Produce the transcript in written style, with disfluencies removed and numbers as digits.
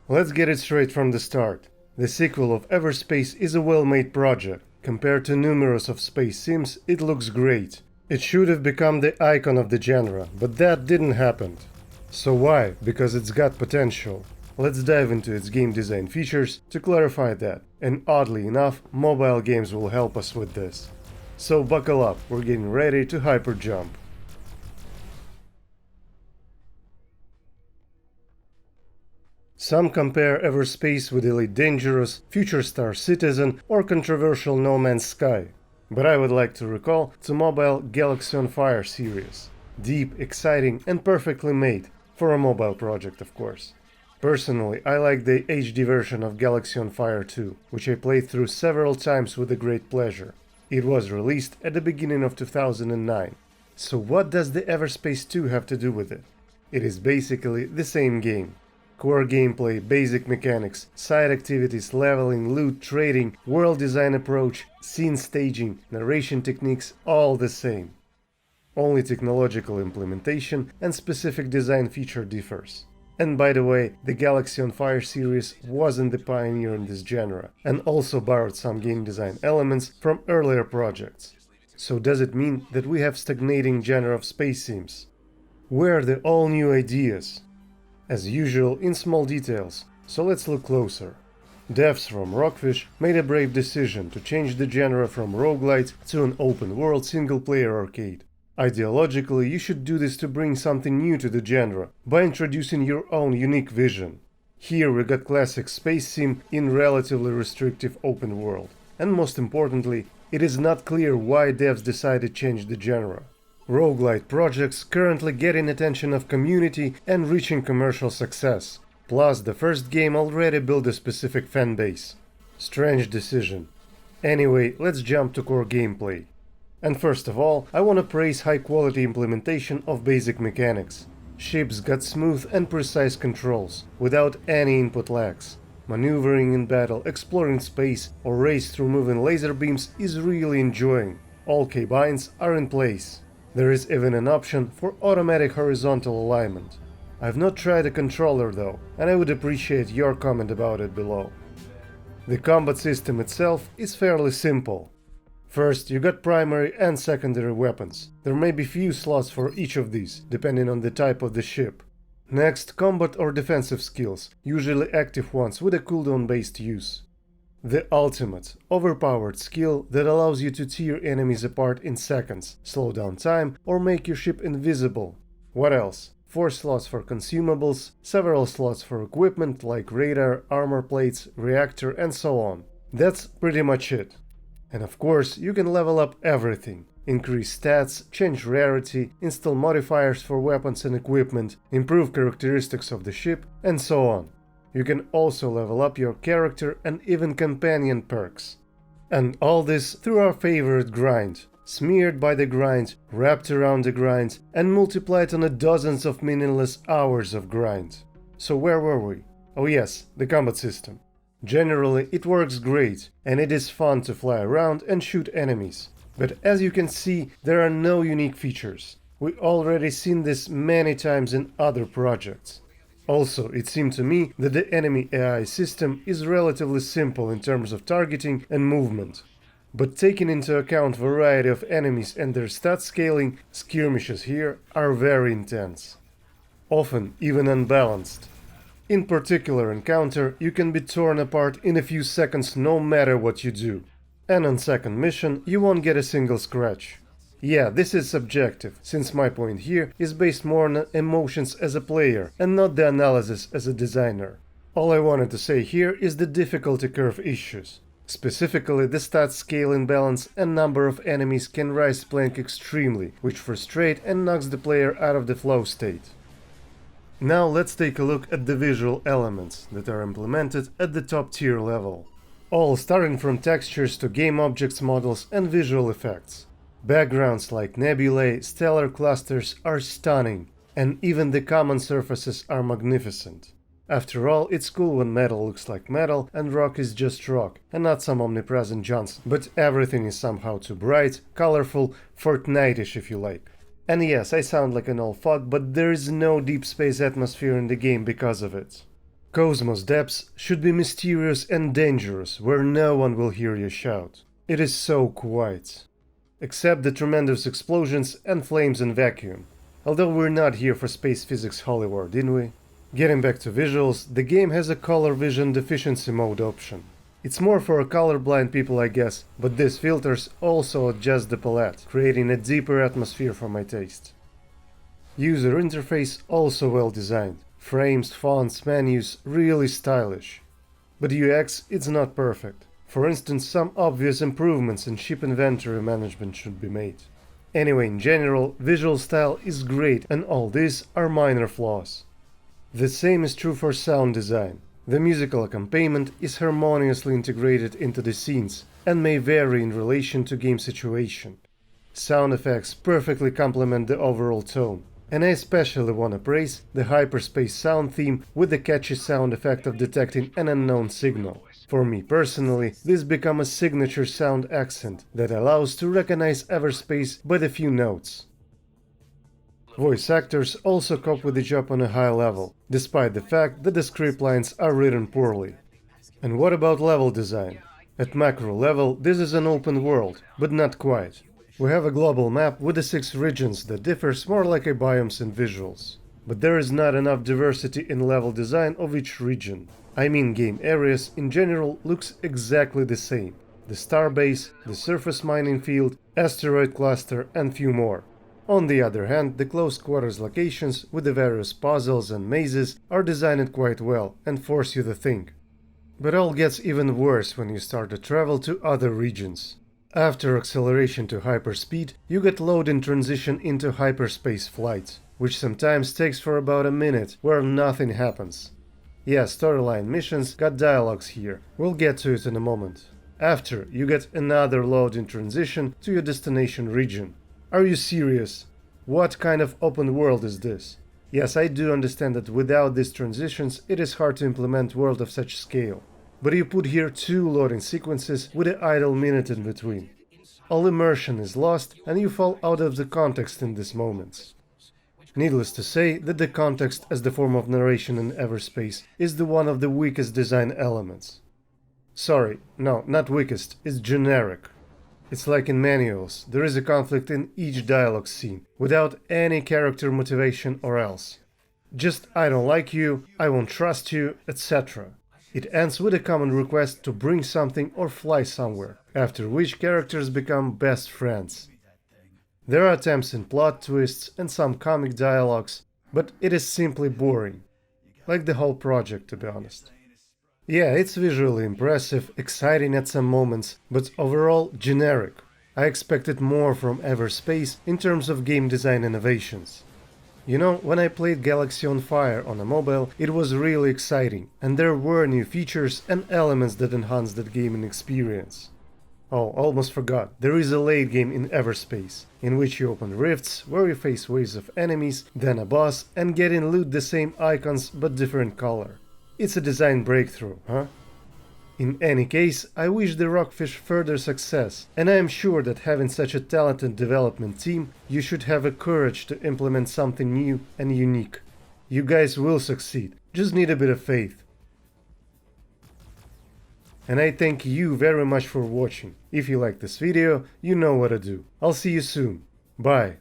Let's get it straight from the start. The sequel of Everspace is a well-made project. Compared to numerous of space sims, it looks great. It should have become the icon of the genre, but that didn't happen. So why? Because it's got potential. Let's dive into its game design features to clarify that, and oddly enough, mobile games will help us with this. So buckle up, we're getting ready to hyper jump. Some compare Everspace with Elite Dangerous, Future Star Citizen, or controversial No Man's Sky. But I would like to recall the mobile Galaxy on Fire series. Deep, exciting, and perfectly made, for a mobile project of course. Personally, I like the HD version of Galaxy on Fire 2, which I played through several times with a great pleasure. It was released at the beginning of 2009. So what does the Everspace 2 have to do with it? It is basically the same game. Core gameplay, basic mechanics, side activities, leveling, loot, trading, world design approach, scene staging, narration techniques, all the same. Only technological implementation and specific design feature differs. And by the way, the Galaxy on Fire series wasn't the pioneer in this genre, and also borrowed some game design elements from earlier projects. So does it mean that we have stagnating genre of space sims? Where are the all new ideas? As usual, in small details, so let's look closer. Devs from Rockfish made a brave decision to change the genre from roguelite to an open-world single-player arcade. Ideologically, you should do this to bring something new to the genre, by introducing your own unique vision. Here we got classic space sim in relatively restrictive open world. And most importantly, it is not clear why devs decided to change the genre. Roguelite projects currently getting attention of community and reaching commercial success. Plus, the first game already built a specific fanbase. Strange decision. Anyway, let's jump to core gameplay. And first of all, I want to praise high-quality implementation of basic mechanics. Ships got smooth and precise controls, without any input lags. Maneuvering in battle, exploring space, or race through moving laser beams is really enjoying. All keybinds are in place. There is even an option for automatic horizontal alignment. I've not tried a controller though, and I would appreciate your comment about it below. The combat system itself is fairly simple. First, you got primary and secondary weapons. There may be few slots for each of these, depending on the type of the ship. Next, combat or defensive skills, usually active ones with a cooldown-based use. The ultimate, overpowered skill that allows you to tear enemies apart in seconds, slow down time, or make your ship invisible. What else? 4 slots for consumables, several slots for equipment like radar, armor plates, reactor, and so on. That's pretty much it. And of course, you can level up everything. Increase stats, change rarity, install modifiers for weapons and equipment, improve characteristics of the ship, and so on. You can also level up your character and even companion perks. And all this through our favorite grind, smeared by the grind, wrapped around the grind, and multiplied on the dozens of meaningless hours of grind. So where were we? Oh yes, the combat system. Generally, it works great, and it is fun to fly around and shoot enemies. But as you can see, there are no unique features. We already seen this many times in other projects. Also, it seemed to me that the enemy AI system is relatively simple in terms of targeting and movement. But taking into account variety of enemies and their stat scaling, skirmishes here are very intense. Often even unbalanced. In particular encounter, you can be torn apart in a few seconds no matter what you do. And on second mission, you won't get a single scratch. Yeah, this is subjective, since my point here is based more on emotions as a player and not the analysis as a designer. All I wanted to say here is the difficulty curve issues. Specifically, the stat scale imbalance and number of enemies can rise plank extremely, which frustrate and knocks the player out of the flow state. Now let's take a look at the visual elements that are implemented at the top tier level. All starting from textures to game objects models and visual effects. Backgrounds like nebulae, stellar clusters are stunning, and even the common surfaces are magnificent. After all, it's cool when metal looks like metal and rock is just rock, and not some omnipresent Johnson, but everything is somehow too bright, colorful, Fortnite-ish if you like. And yes, I sound like an old fog, but there is no deep space atmosphere in the game because of it. Cosmos depths should be mysterious and dangerous, where no one will hear you shout. It is so quiet. Except the tremendous explosions and flames and vacuum. Although we're not here for space physics holy war, didn't we? Getting back to visuals, the game has a color vision deficiency mode option. It's more for colorblind people, I guess, but these filters also adjust the palette, creating a deeper atmosphere for my taste. User interface also well designed. Frames, fonts, menus, really stylish. But UX is not perfect. For instance, some obvious improvements in ship inventory management should be made. Anyway, in general, visual style is great and all these are minor flaws. The same is true for sound design. The musical accompaniment is harmoniously integrated into the scenes and may vary in relation to game situation. Sound effects perfectly complement the overall tone. And I especially want to praise the Hyperspace sound theme with the catchy sound effect of detecting an unknown signal. For me personally, this becomes a signature sound accent that allows to recognize Everspace by the few notes. Voice actors also cope with the job on a high level, despite the fact that the script lines are written poorly. And what about level design? At macro level, this is an open world, but not quite. We have a global map with the 6 regions that differs more like a biomes and visuals. But there is not enough diversity in level design of each region. I mean, game areas in general looks exactly the same. The starbase, the surface mining field, asteroid cluster and few more. On the other hand, the close quarters locations with the various puzzles and mazes are designed quite well and force you to think. But all gets even worse when you start to travel to other regions. After acceleration to hyperspeed, you get load in transition into hyperspace flight, which sometimes takes for about a minute, where nothing happens. Yeah, storyline missions got dialogues here, we'll get to it in a moment. After, you get another load in transition to your destination region. Are you serious? What kind of open world is this? Yes, I do understand that without these transitions, it is hard to implement world of such scale. But you put here 2 loading sequences with an idle minute in between. All immersion is lost and you fall out of the context in these moments. Needless to say that the context as the form of narration in Everspace is one of the weakest design elements. Sorry, no, not weakest, it's generic. It's like in manuals, there is a conflict in each dialogue scene, without any character motivation or else. Just I don't like you, I won't trust you, etc. It ends with a common request to bring something or fly somewhere, after which characters become best friends. There are attempts in plot twists and some comic dialogues, but it is simply boring. Like the whole project, to be honest. Yeah, it's visually impressive, exciting at some moments, but overall generic. I expected more from Everspace in terms of game design innovations. You know, when I played Galaxy on Fire on a mobile, it was really exciting, and there were new features and elements that enhanced that gaming experience. Oh, almost forgot, there is a late game in Everspace, in which you open rifts, where you face waves of enemies, then a boss, and get in loot the same icons but different color. It's a design breakthrough, huh? In any case, I wish the Rockfish further success, and I am sure that having such a talented development team, you should have a courage to implement something new and unique. You guys will succeed, just need a bit of faith. And I thank you very much for watching. If you like this video, you know what to do. I'll see you soon. Bye.